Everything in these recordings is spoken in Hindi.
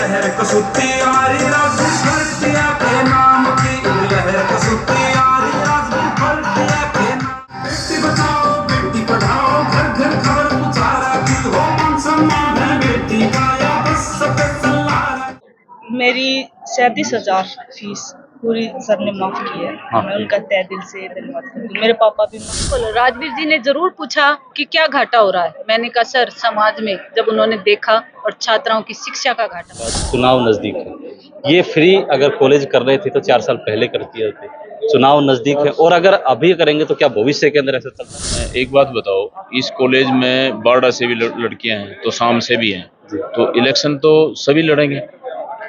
लहर कसुती यारी राजवी फर्टिया के नाम की लहर कसुती यारी राजवी फर्टिया के नाम। बेटी बचाओ बेटी पढ़ाओ घर घर खबर पुचारा की हो मान सम्मान है बेटी का या बस सबके सल्लाह। मेरी 37,000 फीस पूरी सर ने माफ की है। मैं उनका तहे दिल से धन्यवाद करती हूँ। मेरे पापा भी बिल्कुल। राजवीर जी ने जरूर पूछा कि क्या घाटा हो रहा है। मैंने कहा सर समाज में जब उन्होंने देखा और छात्राओं की शिक्षा का घाटा। चुनाव नजदीक है, ये फ्री अगर कॉलेज कर रहे थे तो 4 साल पहले कर दिए थे। चुनाव नजदीक है और अगर अभी करेंगे तो क्या भविष्य के अंदर ऐसा चलता है? एक बात बताओ, इस कॉलेज में बारडा से भी लड़कियां हैं तो शाम से भी हैं, तो इलेक्शन तो सभी लड़ेंगे,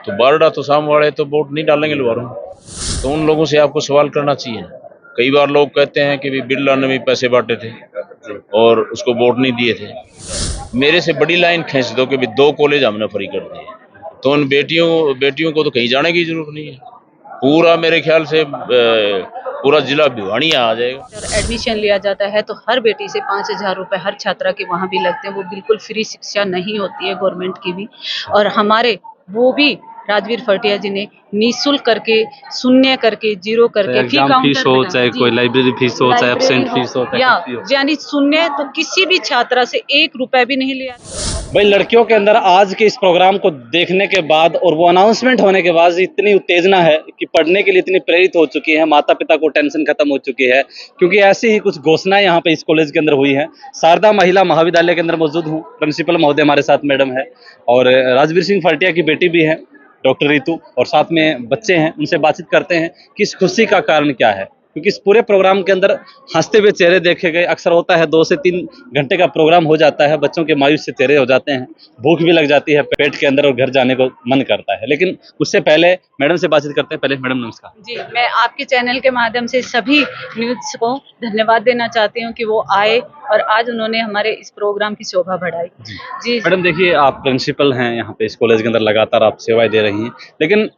तो बारडा तो शाम वाले तो वोट नहीं डालेंगे लोगों, तो उन लोगों से आपको सवाल करना चाहिए। कई बार लोग कहते हैं कि बिरला ने भी पैसे बांटे थे और उसको वोट नहीं दिए थे। मेरे से बड़ी लाइन खींच दो कि 2 कॉलेज हमने फ्री कर दिए, तो उन बेटियों को तो कहीं जाने की जरूरत नहीं है। पूरा मेरे ख्याल से पूरा जिला भिवानी आ जाएगा। और एडमिशन लिया जाता है तो हर बेटी से 5,000 रुपए हर छात्रा के वहाँ भी लगते हैं। वो बिल्कुल फ्री शिक्षा नहीं होती है गवर्नमेंट की भी। और हमारे वो भी राजवीर फर्टिया जी ने निःशुल्क करके, शून्य करके, जीरो करके, फी फीस हो, चाहे कोई लाइब्रेरी फीस हो, चाहे एब्सेंट फीस हो, या यानी शून्य, तो किसी भी छात्रा से 1 रुपए भी नहीं लिया। भाई लड़कियों के अंदर आज के इस प्रोग्राम को देखने के बाद और वो अनाउंसमेंट होने के बाद इतनी उत्तेजना है कि पढ़ने के लिए इतनी प्रेरित हो चुकी है, माता पिता को टेंशन खत्म हो चुकी है, क्योंकि ऐसी ही कुछ घोषणाएं यहाँ पे इस कॉलेज के अंदर हुई है। शारदा महिला महाविद्यालय के अंदर मौजूद हूँ, प्रिंसिपल महोदय हमारे साथ मैडम है और राजवीर सिंह फर्टिया की बेटी भी है डॉक्टर रितु, और साथ में बच्चे हैं। उनसे बातचीत करते हैं कि इस खुशी का कारण क्या है, क्योंकि इस पूरे प्रोग्राम के अंदर हंसते हुए चेहरे देखे गए। अक्सर होता है 2 से 3 घंटे का प्रोग्राम हो जाता है, बच्चों के मायूस से चेहरे हो जाते हैं, भूख भी लग जाती है पेट के अंदर और घर जाने को मन करता है। लेकिन उससे पहले मैडम से बातचीत करते हैं। पहले मैडम नमस्कार जी, मैं आपके चैनल के माध्यम से सभी न्यूज़ को धन्यवाद देना चाहती हूँ कि वो आए और आज उन्होंने हमारे इस प्रोग्राम की शोभा बढ़ाई। जी मैडम, देखिए आप प्रिंसिपल हैं यहाँ पे इस कॉलेज के अंदर, लगातार आप सेवाएं दे रही हैं, लेकिन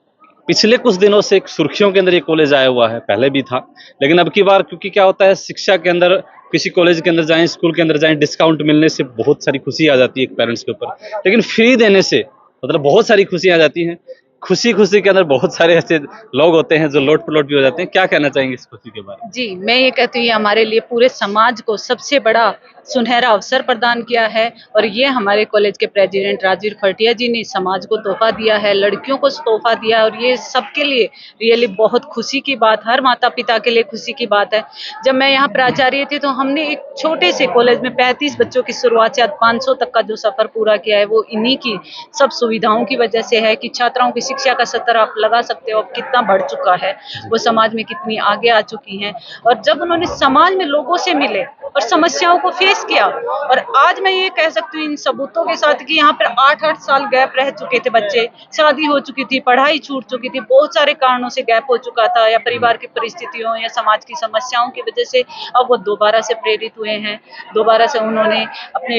पिछले कुछ दिनों से एक सुर्खियों के अंदर ये कॉलेज आया हुआ है, पहले भी था, लेकिन अब की बार क्योंकि क्या होता है शिक्षा के अंदर, किसी कॉलेज के अंदर जाएं, स्कूल के अंदर जाएं, डिस्काउंट मिलने से बहुत सारी खुशी आ जाती है पेरेंट्स के ऊपर, लेकिन फ्री देने से मतलब बहुत सारी खुशी आ जाती हैं। खुशी खुशी के अंदर बहुत सारे ऐसे लोग होते हैं जो लोट पलोट भी हो जाते हैं। क्या कहना चाहेंगे इस खुशी के बारे में? जी, मैं ये कहती हूँ ये हमारे लिए पूरे समाज को सबसे बड़ा सुनहरा अवसर प्रदान किया है और ये हमारे कॉलेज के प्रेसिडेंट राजवीर फर्टिया जी ने समाज को तोहफा दिया है, लड़कियों को तोहफा दिया है और ये सबके लिए रियली बहुत खुशी की बात, हर माता पिता के लिए खुशी की बात है। जब मैं यहाँ प्राचार्य थी तो हमने एक छोटे से कॉलेज में 35 बच्चों की शुरुआत से आज 500 तक का जो सफर पूरा किया है, वो इन्हीं की सब सुविधाओं की वजह से है कि छात्राओं की शिक्षा का स्तर आप लगा सकते हो अब कितना बढ़ चुका है, वो समाज में कितनी आगे आ चुकी हैं। और जब उन्होंने समाज में लोगों से मिले और समस्याओं को फेस किया, और आज मैं ये कह सकती हूँ इन सबूतों के साथ कि यहाँ पर 8-8 साल गैप रह चुके थे बच्चे, शादी हो चुकी थी, पढ़ाई छूट चुकी थी, बहुत सारे कारणों से गैप हो चुका था, या परिवार की परिस्थितियों या समाज की समस्याओं की वजह से अब वो दोबारा से प्रेरित हुए हैं। दोबारा से उन्होंने अपने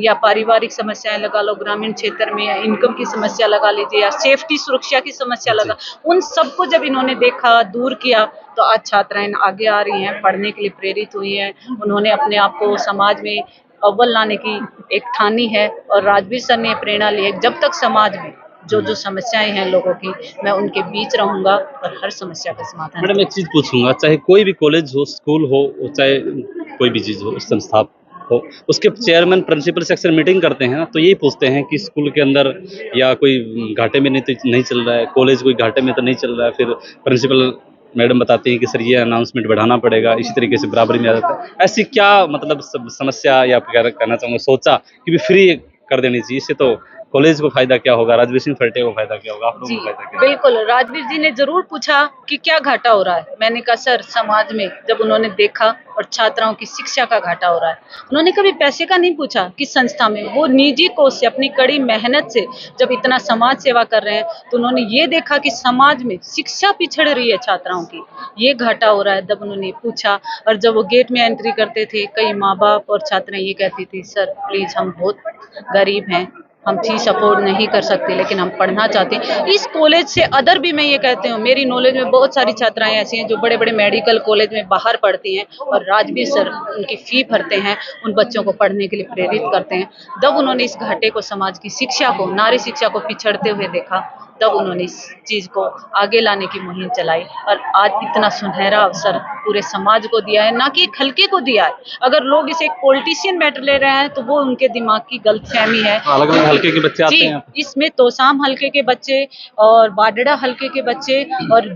या पारिवारिक समस्याएं लगा लो, ग्रामीण क्षेत्र में या इनकम की समस्या लगा लीजिए, या सेफ्टी सुरक्षा की समस्या लगा, उन सबको जब इन्होंने देखा, दूर किया, तो आज छात्राएं आगे आ रही हैं, पढ़ने के लिए प्रेरित हुई हैं। उन्होंने अपने आप को समाज में अव्वल लाने की एक ठानी है और राजवीर सर ने प्रेरणा ली है जब तक समाज में जो समस्याएं हैं लोगों की, मैं उनके बीच रहूंगा और हर समस्या का समाधान। मैडम, एक चीज पूछूंगा, चाहे कोई भी कॉलेज हो, स्कूल हो, चाहे कोई भी चीज हो, संस्था हो, उसके चेयरमैन प्रिंसिपल से अक्सर मीटिंग करते हैं ना, तो यही पूछते हैं कि स्कूल के अंदर या कोई घाटे में नहीं चल रहा है, कॉलेज कोई घाटे में तो नहीं चल रहा है, फिर प्रिंसिपल मैडम बताती हैं कि सर ये अनाउंसमेंट बढ़ाना पड़ेगा, इसी तरीके से बराबरी में आ जाता है। ऐसी क्या मतलब समस्या या कहना चाहूँगा सोचा कि भी फ्री कर देनी चाहिए, इससे तो कॉलेज को फायदा क्या होगा, राजवीर सिंह फर्टिया को फायदा क्या होगा, आप लोगों को फायदा क्या? बिल्कुल, राजवीर जी ने जरूर पूछा कि क्या घाटा हो रहा है। मैंने कहा सर समाज में जब उन्होंने देखा और छात्राओं की शिक्षा का घाटा हो रहा है, उन्होंने कभी पैसे का नहीं पूछा कि संस्था में वो निजी कोष से अपनी कड़ी मेहनत से जब इतना समाज सेवा कर रहे हैं, तो उन्होंने ये देखा कि समाज में शिक्षा पिछड़ रही है छात्राओं की, ये घाटा हो रहा है, जब उन्होंने पूछा। और जब वो गेट में एंट्री करते थे, कई माँ बाप और छात्राएं ये कहती थी सर प्लीज हम बहुत गरीब हैं, हम फीस अफोर्ड नहीं कर सकते, लेकिन हम पढ़ना चाहते हैं। इस कॉलेज से अदर भी मैं ये कहती हूँ, मेरी नॉलेज में बहुत सारी छात्राएं ऐसी हैं जो बड़े बड़े मेडिकल कॉलेज में बाहर पढ़ती हैं और राजवीर सर उनकी फी भरते हैं, उन बच्चों को पढ़ने के लिए प्रेरित करते हैं। जब उन्होंने इस घाटे को, समाज की शिक्षा को, नारी शिक्षा को पिछड़ते हुए देखा, तब उन्होंने इस चीज को आगे लाने की मुहिम चलाई और आज इतना सुनहरा अवसर पूरे समाज को दिया है, ना कि एक हल्के को दिया है। अगर लोग इसे एक पॉलिटिशियन मैटर ले रहे हैं तो वो उनके दिमाग की गलतफहमी है। अलग अलग हल्के के बच्चे आते जी, हैं। इसमें तोसाम हल्के के बच्चे और बाडड़ा हल्के के बच्चे और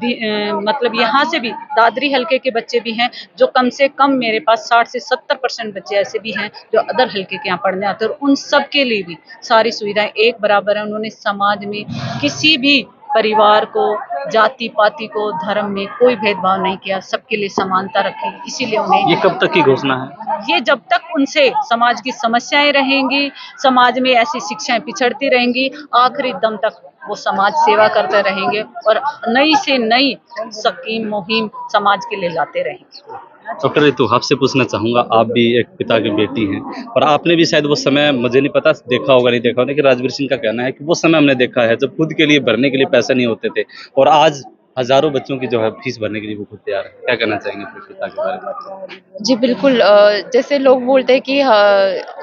मतलब यहाँ से भी दादरी हल्के के बच्चे भी हैं, जो कम से कम मेरे पास 60 से 70% बच्चे ऐसे भी हैं जो अदर हल्के के यहाँ पढ़ने आते हैं, और उन सब के लिए भी सारी सुविधाएं एक बराबर है। उन्होंने समाज में किसी भी परिवार को, जाति पाति को, धर्म में कोई भेदभाव नहीं किया, सबके लिए समानता रखी। इसीलिए उन्हें, ये कब तक की घोषणा है? ये जब तक उनसे समाज की समस्याएं रहेंगी, समाज में ऐसी शिक्षाएं पिछड़ती रहेंगी, आखिरी दम तक वो समाज सेवा करते रहेंगे और नई से नई स्कीम मुहिम समाज के लिए लाते रहेंगे। डॉक्टर रितु, आपसे पूछना चाहूँगा, आप भी एक पिता की बेटी हैं और आपने भी शायद वो समय, मुझे नहीं पता देखा होगा नहीं देखा होगा, लेकिन राजवीर सिंह का कहना है कि वो समय हमने देखा है जब खुद के लिए भरने के लिए पैसे नहीं होते थे और आज हजारों बच्चों की जो है फीस भरने के लिए वो खुद तैयार है। क्या कहना चाहेंगे अपने पिता के बारे में? जी बिल्कुल, जैसे लोग बोलते हैं कि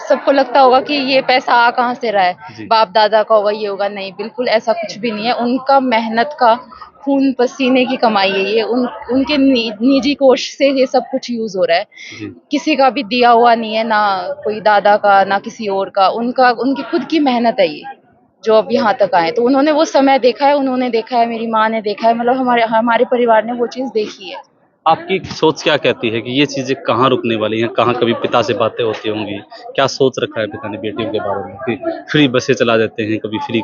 सबको लगता होगा कि ये पैसा आ कहाँ से रहा है, जी। बाप दादा का होगा, ये होगा। नहीं, बिल्कुल ऐसा कुछ भी नहीं है। उनका मेहनत का, खून पसीने की कमाई है ये। उनके निजी कोष से ये सब कुछ यूज हो रहा है। जी। किसी का भी दिया हुआ नहीं है, ना कोई दादा का, ना किसी और का। उनकी खुद की मेहनत है ये, जो अब यहाँ तक आए। तो उन्होंने वो समय देखा है, उन्होंने देखा है, मेरी माँ ने देखा है, मतलब हमारे परिवार ने वो चीज़ देखी है। आपकी सोच क्या कहती है कि ये चीजें कहाँ रुकने वाली हैं? कहाँ कभी पिता से बातें होती होंगी? क्या सोच रखा है पिता ने बेटियों के बारे में कि फ्री बसें चला देते हैं, कभी फ्री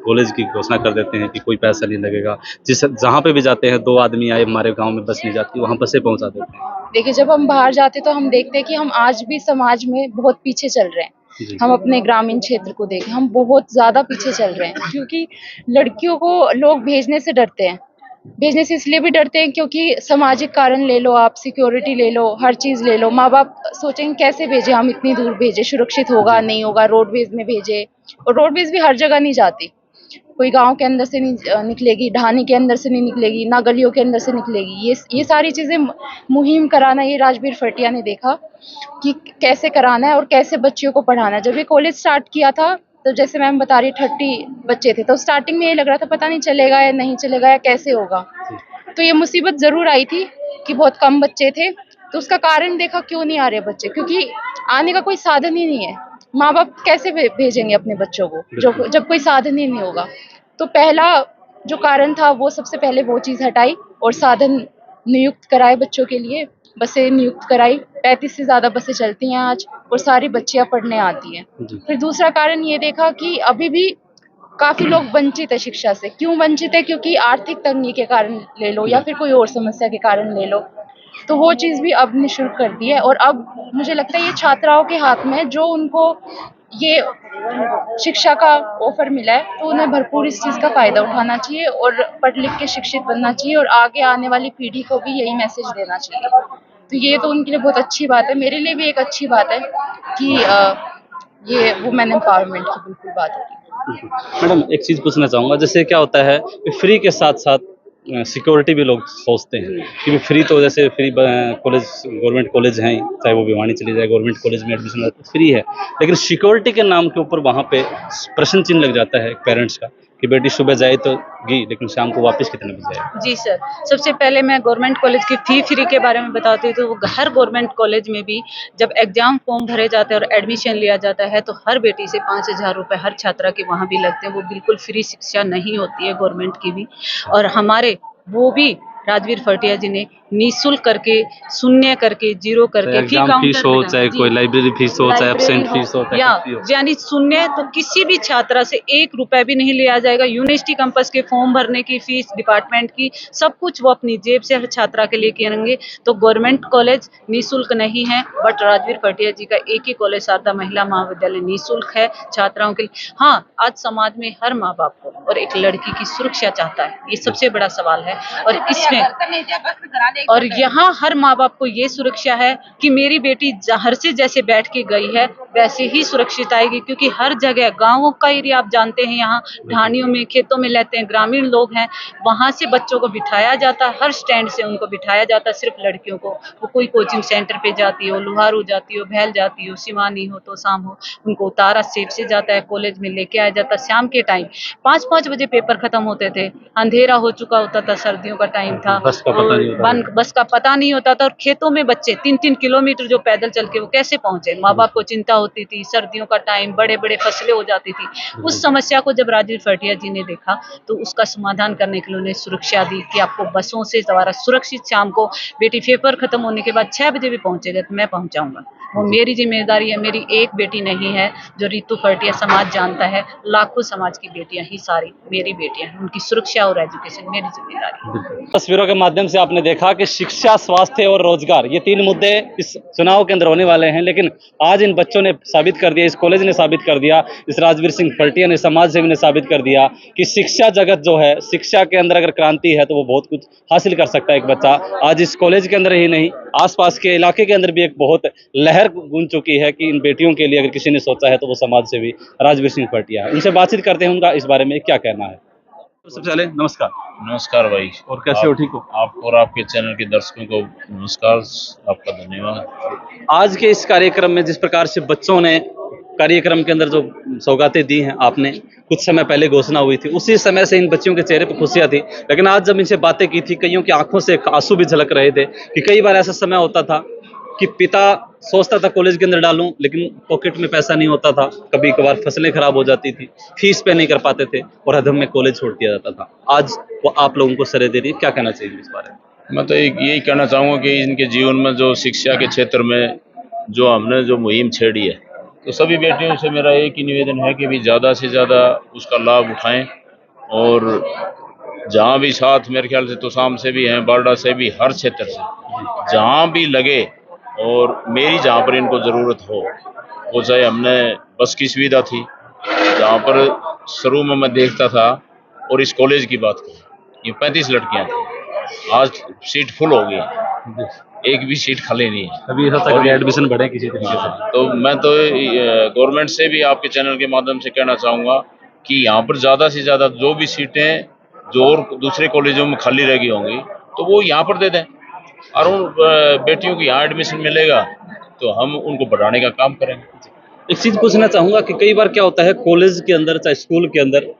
कॉलेज की घोषणा कर देते हैं कि कोई पैसा नहीं लगेगा, जहाँ पे भी जाते हैं 2 आदमी आए, हमारे गांव में बस नहीं जाती, वहाँ बसें पहुँचा देते हैं। देखिए, जब हम बाहर जाते तो हम देखते हैं कि हम आज भी समाज में बहुत पीछे चल रहे हैं। जी। हम अपने ग्रामीण क्षेत्र को देखें, हम बहुत ज्यादा पीछे चल रहे हैं, क्योंकि लड़कियों को लोग भेजने से डरते हैं। भेजने से इसलिए भी डरते हैं क्योंकि सामाजिक कारण ले लो, आप सिक्योरिटी ले लो, हर चीज ले लो। माँ बाप सोचेंगे कैसे भेजे, हम इतनी दूर भेजे, सुरक्षित होगा नहीं होगा, रोडवेज में भेजे। और रोडवेज भी हर जगह नहीं जाती, कोई गांव के अंदर से नहीं निकलेगी, ढानी के अंदर से नहीं निकलेगी, ना गलियों के अंदर से निकलेगी। ये सारी चीजें मुहिम कराना, ये राजवीर फटिया ने देखा कि कैसे कराना है और कैसे बच्चियों को पढ़ाना है। जब ये कॉलेज स्टार्ट किया था, तो जैसे मैम बता रही 30 बच्चे थे, तो स्टार्टिंग में ये लग रहा था पता नहीं चलेगा या नहीं चलेगा या कैसे होगा। तो ये मुसीबत जरूर आई थी कि बहुत कम बच्चे थे। तो उसका कारण देखा क्यों नहीं आ रहे बच्चे, क्योंकि आने का कोई साधन ही नहीं है। माँ बाप कैसे भेजेंगे अपने बच्चों को जब कोई साधन ही नहीं होगा। तो पहला जो कारण था, वो सबसे पहले वो चीज़ हटाई और साधन नियुक्त कराए बच्चों के लिए, बसें नियुक्त कराई। 35 से ज़्यादा बसें चलती हैं आज और सारी बच्चियां पढ़ने आती हैं। फिर दूसरा कारण ये देखा कि अभी भी काफ़ी लोग वंचित है शिक्षा से। क्यों वंचित है? क्योंकि आर्थिक तंगी के कारण ले लो या फिर कोई और समस्या के कारण ले लो। तो वो चीज़ भी अब निःशुल्क कर दी है और अब मुझे लगता है ये छात्राओं के हाथ में है, जो उनको ये शिक्षा का ऑफर मिला है, तो उन्हें भरपूर इस चीज़ का फ़ायदा उठाना चाहिए और पढ़ लिख के शिक्षित बनना चाहिए और आगे आने वाली पीढ़ी को भी यही मैसेज देना चाहिए। तो ये तो उनके लिए बहुत अच्छी बात है। मेरे लिए भी एक अच्छी बात है कि ये वुमेन एम्पावरमेंट की बिल्कुल बात हो रही है। मैडम, एक चीज़ पूछना चाहूँगा, जैसे क्या होता है कि फ्री के साथ साथ सिक्योरिटी भी लोग सोचते हैं कि फ्री, तो जैसे फ्री कॉलेज, गवर्नमेंट कॉलेज हैं, चाहे वो भिवानी चली जाए, गवर्नमेंट कॉलेज में एडमिशन फ्री है, लेकिन सिक्योरिटी के नाम के ऊपर वहाँ पे प्रश्न चिन्ह लग जाता है पेरेंट्स का कि बेटी सुबह जाए तो गई, लेकिन शाम को वापस कितने बजे आए। जी सर, सबसे पहले मैं गवर्नमेंट कॉलेज की फ़ी फ्री के बारे में बताती हूँ। तो वो हर गवर्नमेंट कॉलेज में भी जब एग्ज़ाम फॉर्म भरे जाते हैं और एडमिशन लिया जाता है, तो हर बेटी से 5,000 रुपये हर छात्रा के वहाँ भी लगते हैं। वो बिल्कुल फ्री शिक्षा नहीं होती है गवर्नमेंट की भी। और हमारे वो भी राजवीर फटिया जी ने निःशुल्क करके, शून्य करके, जीरो करके, फी एग्जाम फीस हो, चाहे जी, कोई लाइब्रेरी फीस हो, चाहे लाइब्रेरी एब्सेंट फीस हो, चाहे या कुछ भी हो। यानी शून्य, तो किसी भी छात्रा से 1 रुपया भी नहीं लिया जाएगा। यूनिवर्सिटी कैंपस के फॉर्म भरने की फीस, डिपार्टमेंट की, सब कुछ वो अपनी जेब से हर छात्रा के लिए करेंगे। तो गवर्नमेंट कॉलेज निःशुल्क नहीं है, बट राजवीर फटिया जी का एक ही कॉलेज शारदा महिला महाविद्यालय निःशुल्क है छात्राओं के लिए। हाँ, आज समाज में हर माँ बाप को और एक लड़की की सुरक्षा चाहता है, ये सबसे बड़ा सवाल है। और इस में। और यहाँ हर माँ बाप को ये सुरक्षा है कि मेरी बेटी घर से जैसे बैठ के गई है वैसे ही सुरक्षित आएगी, क्योंकि हर जगह गाँवों का एरिया आप जानते हैं, यहाँ ढानियों में खेतों में रहते हैं, ग्रामीण लोग हैं, वहाँ से बच्चों को बिठाया जाता है, हर स्टैंड से उनको बिठाया जाता है, सिर्फ लड़कियों को। वो कोई कोचिंग सेंटर पे जाती हो, लुहारू जाती हो, भैल जाती हो, सिवानी हो तो शाम हो, उनको उतारा सेफ से जाता है, कॉलेज में लेके आया जाता है। शाम के टाइम 5-5 बजे पेपर खत्म होते थे, अंधेरा हो चुका होता था, सर्दियों का टाइम था, बस का पता नहीं होता था। बस का पता नहीं होता था, और खेतों में बच्चे 3-3 किलोमीटर जो पैदल चल के वो कैसे पहुंचे, माँ बाप को चिंता होती थी, सर्दियों का टाइम, बड़े बड़े फसलें हो जाती थी। उस समस्या को जब राजीव फटिया जी ने देखा तो उसका समाधान करने के लिए उन्हें सुरक्षा दी कि आपको बसों से द्वारा सुरक्षित शाम को बेटी पेपर खत्म होने के बाद 6 बजे भी पहुंचेगा तो मैं पहुंचाऊंगा। वो मेरी जिम्मेदारी है, मेरी एक बेटी नहीं है जो रितु फटिया समाज जानता है, लाखों समाज की बेटियां ही सारी मेरी बेटियां हैं, उनकी सुरक्षा और एजुकेशन मेरी जिम्मेदारी है। तस्वीरों के माध्यम से आपने देखा कि शिक्षा, स्वास्थ्य और रोजगार, ये 3 मुद्दे इस चुनाव के अंदर होने वाले हैं, लेकिन आज इन बच्चों ने साबित कर दिया, इस कॉलेज ने साबित कर दिया, इस राजवीर सिंह फटिया ने, समाज सेवी ने साबित कर दिया कि शिक्षा जगत जो है, शिक्षा के अंदर अगर क्रांति है तो वो बहुत कुछ हासिल कर सकता है एक बच्चा। आज इस कॉलेज के अंदर ही नहीं, आसपास के इलाके के अंदर भी एक बहुत लहर गूंज चुकी है कि इन बेटियों के लिए अगर किसी ने सोचा है तो वो समाज सेवी राजवीर सिंह फटिया है। उनसे बातचीत करते हैं, उनका इस बारे में क्या कहना है। सबसे पहले नमस्कार। नमस्कार भाई। और कैसे हो, ठीक हो? आप और आपके चैनल के दर्शकों को नमस्कार, आपका धन्यवाद। आज के इस कार्यक्रम में जिस प्रकार से बच्चों ने कार्यक्रम के अंदर जो सौगातें दी हैं, आपने कुछ समय पहले घोषणा हुई थी, उसी समय से इन बच्चियों के चेहरे पर खुशियां थी, लेकिन आज जब इनसे बातें की थी, कईयों की आंखों से आंसू भी झलक रहे थे कि कई बार ऐसा समय होता था कि पिता सोचता था कॉलेज के अंदर डालूं, लेकिन पॉकेट में पैसा नहीं होता था, कभी कभार फसलें खराब हो जाती थी, फीस पे नहीं कर पाते थे और अधम में कॉलेज छोड़ दिया जाता था। आज वो आप लोगों को सलाह दे रही है, क्या कहना चाहिए इस बारे में? मैं तो यही कहना चाहूँगा कि इनके जीवन में जो शिक्षा के क्षेत्र में जो हमने जो मुहिम छेड़ी है, तो सभी बेटियों से मेरा एक ही निवेदन है कि भी ज़्यादा से ज़्यादा उसका लाभ उठाएं, और जहाँ भी साथ मेरे ख्याल से तो शाम से भी हैं, बारडा से भी, हर क्षेत्र से जहाँ भी लगे, और मेरी जहाँ पर इनको ज़रूरत हो, वो चाहे हमने बस की सुविधा थी जहाँ पर शुरू में मैं देखता था, और इस कॉलेज की बात करूँ, ये 35 लड़कियाँ थी, आज सीट फुल हो गई, एक भी सीट खाली नहीं है। अभी ऐसा तक एडमिशन बढ़े किसी तरीके से। तो मैं तो गवर्नमेंट से भी आपके चैनल के माध्यम से कहना चाहूँगा कि यहाँ पर ज़्यादा से ज़्यादा जो भी सीटें जो और दूसरे कॉलेजों में खाली रह गई होंगी तो वो यहाँ पर दे दें, और उन बेटियों को यहाँ एडमिशन मिलेगा तो हम उनको बढ़ाने का काम करेंगे। एक चीज पूछना चाहूंगा कि कई बार क्या होता है कॉलेज के अंदर चाहे स्कूल के अंदर,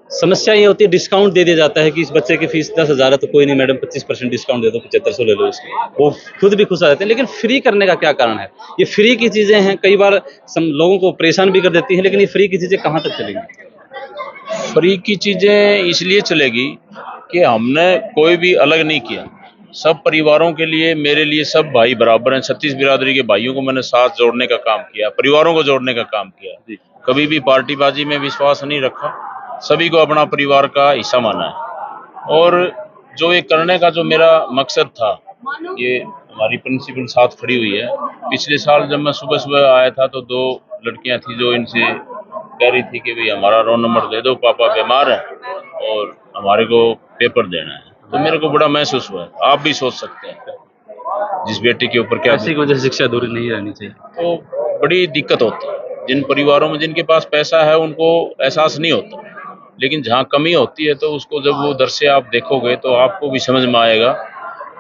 समस्या ये होती है डिस्काउंट दे दिया जाता है कि इस बच्चे की फीस 10,000 है तो कोई नहीं मैडम 25% डिस्काउंट दे दो, 7500 ले लो इसकी, वो खुद भी खुश आ जाते हैं। लेकिन फ्री करने का क्या कारण है? ये फ्री की चीजें हैं, कई बार लोगों को परेशान भी कर देती हैं, लेकिन ये फ्री की चीजें कहाँ तक चलेंगी? फ्री की चीज़ें इसलिए चलेगी कि हमने कोई भी अलग नहीं किया, सब परिवारों के लिए, मेरे लिए सब भाई बराबर हैं। 36 बिरादरी के भाइयों को मैंने साथ जोड़ने का काम किया, परिवारों को जोड़ने का काम किया, कभी भी पार्टीबाजी में विश्वास नहीं रखा, सभी को अपना परिवार का हिस्सा माना है। और जो ये करने का जो मेरा मकसद था, ये हमारी प्रिंसिपल साथ खड़ी हुई है। पिछले साल जब मैं सुबह सुबह आया था तो 2 लड़कियां थी जो इनसे कह रही थी कि भाई हमारा रोल नंबर दे दो, पापा बीमार है और हमारे को पेपर देना है। तो मेरे को बड़ा महसूस हुआ। आप भी सोच सकते हैं जिस बेटी के ऊपर क्या ऐसी वजह से शिक्षा दूरी नहीं रहनी चाहिए, तो बड़ी दिक्कत होती है। जिन परिवारों में जिनके पास पैसा है उनको एहसास नहीं होता, लेकिन जहाँ कमी होती है तो उसको जब वो दर से आप देखोगे तो आपको भी समझ में आएगा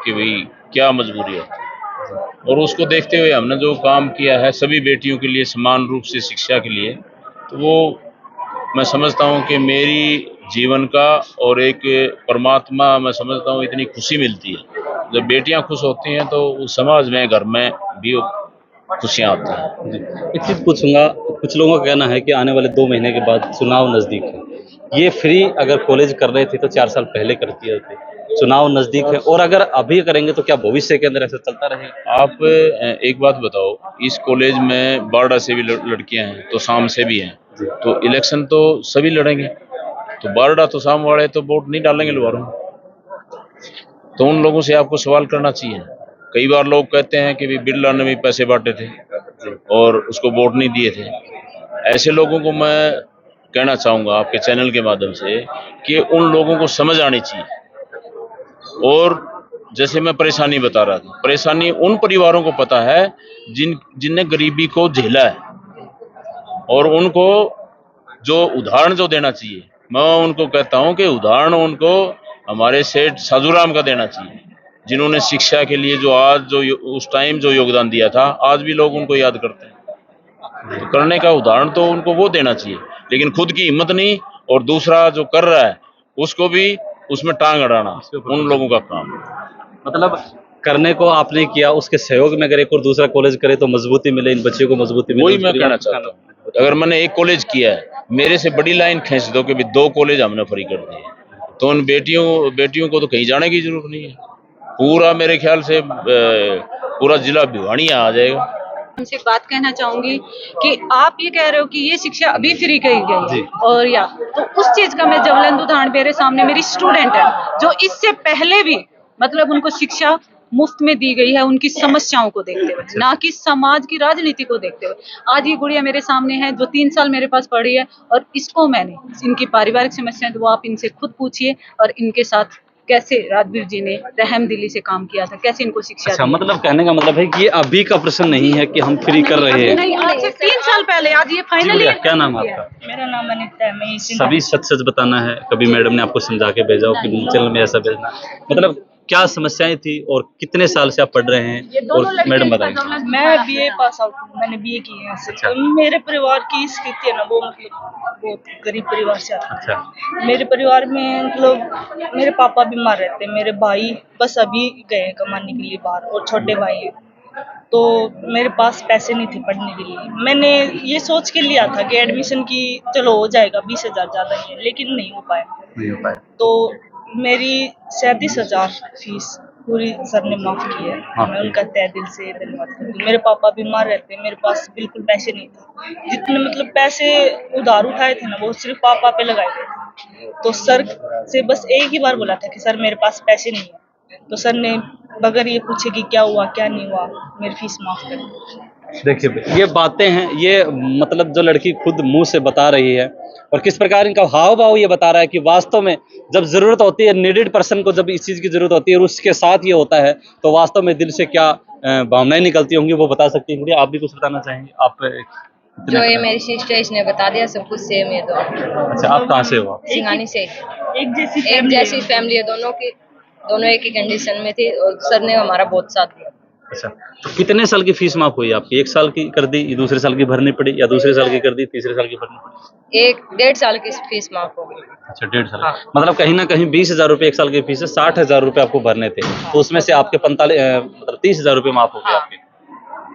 कि भाई क्या मजबूरी होती है। और उसको देखते हुए हमने जो काम किया है सभी बेटियों के लिए समान रूप से शिक्षा के लिए, तो वो मैं समझता हूँ कि मेरी जीवन का और एक परमात्मा, मैं समझता हूँ इतनी खुशी मिलती है जब बेटियाँ खुश होती हैं तो उस समाज में, घर में भी खुशियाँ आती हैं। एक चीज पूछूंगा, कुछ लोगों का कहना है कि आने वाले 2 महीने के बाद चुनाव नजदीक है, ये फ्री अगर कॉलेज कर रहे थे तो 4 साल पहले कर दिए थे, चुनाव नजदीक है और अगर अभी करेंगे तो क्या भविष्य के अंदर ऐसा चलता रहेगा? आप एक बात बताओ, इस कॉलेज में बारडा से भी लड़कियां हैं तो शाम से भी हैं, तो इलेक्शन तो सभी लड़ेंगे, तो बारडा तो शाम वाले तो वोट नहीं डालेंगे लोग, तो उन लोगों से आपको सवाल करना चाहिए। कई बार लोग कहते हैं कि बिरला ने भी पैसे बांटे थे और उसको वोट नहीं दिए थे। ऐसे लोगों को मैं कहना चाहूँगा आपके चैनल के माध्यम से कि उन लोगों को समझ आनी चाहिए और जैसे मैं परेशानी बता रहा था, परेशानी उन परिवारों को पता है जिनने गरीबी को झेला है, और उनको जो उदाहरण जो देना चाहिए, मैं उनको कहता हूं कि उदाहरण उनको हमारे सेठ साधुराम का देना चाहिए, जिन्होंने शिक्षा के लिए जो आज जो उस टाइम जो योगदान दिया था, आज भी लोग उनको याद करते हैं। तो करने का उदाहरण तो उनको वो देना चाहिए, लेकिन खुद की हिम्मत नहीं, और दूसरा जो कर रहा है उसको भी उसमें टांग अड़ाना उन लोगों का काम है। मतलब करने को आपने किया, उसके सहयोग में अगर एक और दूसरा कॉलेज करे तो मजबूती मिले, इन बच्चों को मजबूती मिले। वही मैं कहना चाहता हूँ, अगर मैंने एक कॉलेज किया है, मेरे से बड़ी लाइन खींच दो कि भी 2 कॉलेज हमने फ्री कर दिए, तो उन बेटियों को तो कहीं जाने की जरूरत नहीं है। पूरा मेरे ख्याल से पूरा जिला भिवानी आ जाएगा। उनसे एक बात कहना चाहूंगी कि आप ये कह रहे हो कि ये शिक्षा अभी फ्री कही गई है, और या तो उस चीज का मैं ज्वलंत उदाहरण मेरे सामने मेरी स्टूडेंट है जो इससे पहले भी मतलब उनको शिक्षा मुफ्त में दी गई है, उनकी समस्याओं को देखते हुए, ना कि समाज की राजनीति को देखते हुए। आज ये गुड़िया मेरे सामने है जो 3 साल मेरे पास पढ़ी है, और इसको मैंने इनकी पारिवारिक समस्याएं तो वो आप इनसे खुद पूछिए, और इनके साथ कैसे राजवीर जी ने रहम दिली से काम किया था, कैसे इनको शिक्षा अच्छा, दी। मतलब कहने का मतलब है कि ये अभी का प्रश्न नहीं है कि हम फ्री कर रहे हैं। नहीं, आज से 3 साल पहले, आज ये जी फाइनली। भैया, क्या नाम है आपका? मेरा नाम अनिता है। मैं इसी सभी सच सच बताना है, कभी मैडम ने आपको समझा के भेजा हो कि चैनल में ऐसा भेजना, मतलब क्या समस्याएं थी और कितने साल से आप पढ़ रहे हैं, और मैडम बताएंगे। मैं बीए पास आउट हूँ, मैंने बीए की है। अच्छा। तो मेरे परिवार की स्थिति है ना, वो मतलब बहुत गरीब परिवार से आता है। अच्छा, मेरे परिवार में मतलब मेरे पापा बीमार रहते हैं, मेरे भाई बस अभी गए हैं कमाने के लिए बाहर, और छोटे भाई हैं। तो मेरे पास पैसे नहीं थे पढ़ने के लिए। मैंने ये सोच के लिया था कि एडमिशन की चलो हो जाएगा, 20,000 ज़्यादा ही है, लेकिन नहीं हो पाया। नहीं हो पाया। तो मेरी 37,000 फीस पूरी सर ने माफ़ की है। मैं उनका तहे दिल से धन्यवाद करती हूँ। मेरे पापा बीमार रहते हैं, मेरे पास बिल्कुल पैसे नहीं थे। जितने मतलब पैसे उधार उठाए थे ना, वो सिर्फ पापा पे लगाए थे। तो सर से बस एक ही बार बोला था कि सर मेरे पास पैसे नहीं है। तो सर ने बगैर ये पूछे कि क्या हुआ क्या नहीं हुआ, मेरी फीस माफ़ कर दी। देखिए, ये बातें हैं, ये मतलब जो लड़की खुद मुंह से बता रही है, और किस प्रकार इनका हाव भाव ये बता रहा है कि वास्तव में जब जरूरत होती है, नीडेड पर्सन को जब इस चीज की जरूरत होती है और उसके साथ ये होता है, तो वास्तव में दिल से क्या भावनाएं निकलती होंगी वो बता सकती हैं। आप भी कुछ बताना चाहेंगे? आप जो ये मेरी सिस्टर इसने बता दिया, सब कुछ सेम है। तो अच्छा, आप कहाँ से हो? सिंगानी से एक जैसी एक जैसी फैमिली है दोनों की, दोनों एक ही कंडीशन में थी, और सर ने हमारा बहुत साथ दिया। अच्छा, तो कितने साल की फीस माफ हुई आपकी? 1 साल की कर दी, दूसरे साल की भरनी पड़ी, या दूसरे साल की कर दी, तीसरे साल की भरनी पड़ी? 1-1.5 साल की फीस माफ हो गई। अच्छा, 1.5 साल। मतलब कहीं ना कहीं 20,000 रुपये 1 साल की फीस है, 60,000 रुपये आपको भरने थे, तो उसमें से आपके 45 मतलब 30,000 रुपये माफ हो गए आपके।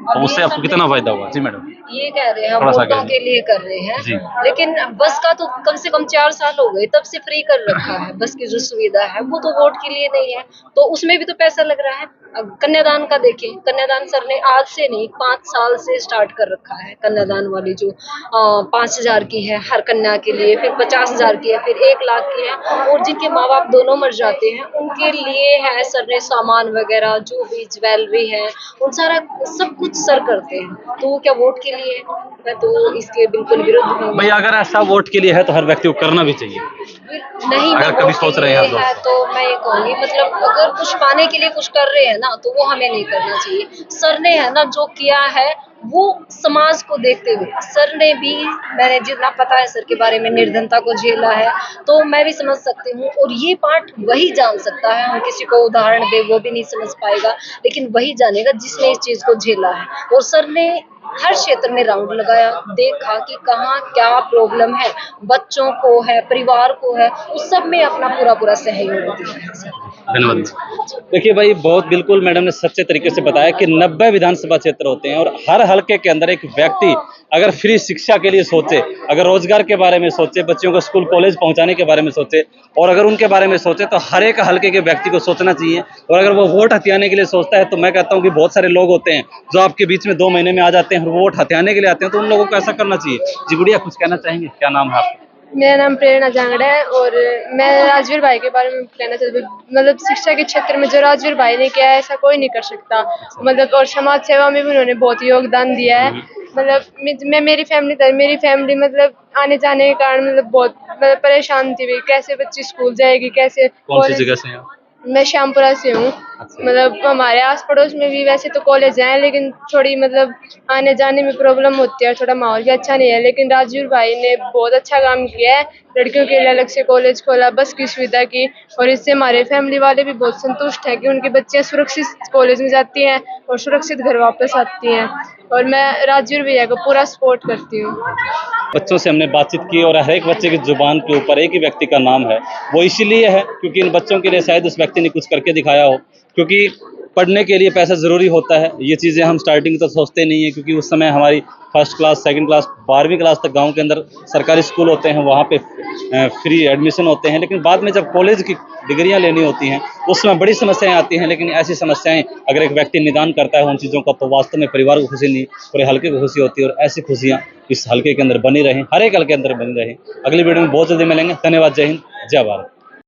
तो उससे आपको कितना फायदा हुआ? जी मैडम। ये कह रहे हैं हम थोड़ा सा वोटों कहिए। के लिए कर रहे जी। हैं, लेकिन बस का तो कम से कम 4 साल हो गए, तब से फ्री कर रखा है। बस की जो सुविधा है वो तो वोट के लिए नहीं है, तो उसमें भी तो पैसा लग रहा है। अब कन्यादान का देखें, कन्यादान सर ने आज से नहीं 5 साल से स्टार्ट कर रखा है। कन्यादान वाली जो 5,000 की है हर कन्या के लिए, फिर 50,000 की है, फिर 1 लाख की है, और जिनके माँ बाप दोनों मर जाते हैं उनके लिए है सर ने सामान वगैरह जो भी ज्वेलरी है उन सारा सब कुछ सर करते हैं। तो वो क्या वोट के लिए है? मैं तो इसके बिल्कुल विरुद्ध हूँ। भाई, अगर ऐसा वोट के लिए है तो हर व्यक्ति को करना भी चाहिए। नहीं, अगर मैं कभी वोट सोच के रहे हैं आप लिए लोग। है तो मैं ये कहूंगी, मतलब अगर कुछ पाने के लिए कुछ कर रहे हैं ना, तो वो हमें नहीं करना चाहिए। सर ने है ना जो किया है वो समाज को देखते हुए, सर ने भी, मैंने जितना पता है सर के बारे में, निर्धनता को झेला है, तो मैं भी समझ सकती हूँ। और ये पार्ट वही जान सकता है, हम किसी को उदाहरण दे वो भी नहीं समझ पाएगा, लेकिन वही जानेगा जिसने इस चीज को झेला है। और सर ने हर क्षेत्र में राउंड लगाया, देखा कि कहाँ क्या प्रॉब्लम है, बच्चों को है, परिवार को है, उस सब में अपना पूरा सहयोग दिया है। धन्यवाद। देखिए भाई, बहुत बिल्कुल मैडम ने सच्चे तरीके से बताया कि 90 विधानसभा क्षेत्र होते हैं, और हर हलके के अंदर एक व्यक्ति अगर फ्री शिक्षा के लिए सोचे, अगर रोजगार के बारे में सोचे, बच्चों को स्कूल कॉलेज पहुंचाने के बारे में सोचे, और अगर उनके बारे में सोचे, तो हर एक हलके के व्यक्ति को सोचना चाहिए। और अगर वो वोट हथियाने के लिए सोचता है, तो मैं कहता हूँ कि बहुत सारे लोग होते हैं जो आपके बीच में 2 महीने में आ जाते हैं और वोट हथियाने के लिए आते हैं, तो उन लोगों को ऐसा करना चाहिए। जी गुड़िया, कुछ कहना चाहेंगे? क्या नाम है आपका? मेरा नाम प्रेरणा जांगड़ा है, और मैं राजवीर भाई के बारे में कहना चाहती हूँ। मतलब शिक्षा के क्षेत्र में जो राजवीर भाई ने किया है ऐसा कोई नहीं कर सकता। मतलब और समाज सेवा में भी उन्होंने बहुत योगदान दिया है। मतलब मैं मेरी फैमिली मतलब आने जाने के कारण मतलब बहुत मतलब परेशान थी भी, कैसे बच्ची स्कूल जाएगी, कैसे कौन सी कॉलेज। जगह से हैं आप? मैं श्यामपुरा से हूँ। मतलब हमारे आस पड़ोस में भी वैसे तो कॉलेज हैं, लेकिन थोड़ी मतलब आने जाने में प्रॉब्लम होती है और थोड़ा माहौल भी अच्छा नहीं है। लेकिन राजवीर भाई ने बहुत अच्छा काम किया है, लड़कियों के लिए अलग से कॉलेज खोला, बस की सुविधा की, और इससे हमारे फैमिली वाले भी बहुत संतुष्ट हैं कि उनकी बच्चियाँ सुरक्षित कॉलेज में जाती हैं और सुरक्षित घर वापस आती हैं। और मैं राजवीर भैया को पूरा सपोर्ट करती हूँ। बच्चों से हमने बातचीत की और हर एक बच्चे की जुबान के ऊपर एक ही व्यक्ति का नाम है। वो इसीलिए है क्योंकि इन बच्चों के लिए शायद उस व्यक्ति ने कुछ करके दिखाया हो, क्योंकि पढ़ने के लिए पैसा ज़रूरी होता है। ये चीज़ें हम स्टार्टिंग तो सोचते नहीं है, क्योंकि उस समय हमारी फर्स्ट क्लास, सेकंड क्लास, 12वीं क्लास तक गांव के अंदर सरकारी स्कूल होते हैं, वहाँ पे फ्री एडमिशन होते हैं। लेकिन बाद में जब कॉलेज की डिग्रियां लेनी होती हैं उस समय बड़ी समस्याएं आती हैं। लेकिन ऐसी समस्याएं अगर एक व्यक्ति निदान करता है उन चीज़ों का, तो वास्तव में परिवार को खुशी नहीं, पूरे हल्के को खुशी होती है। और ऐसी खुशियाँ इस हल्के के अंदर बनी रहें, हर एक हल्के के अंदर बनी रहें। अगली वीडियो में बहुत जल्दी मिलेंगे। धन्यवाद। जय हिंद, जय भारत।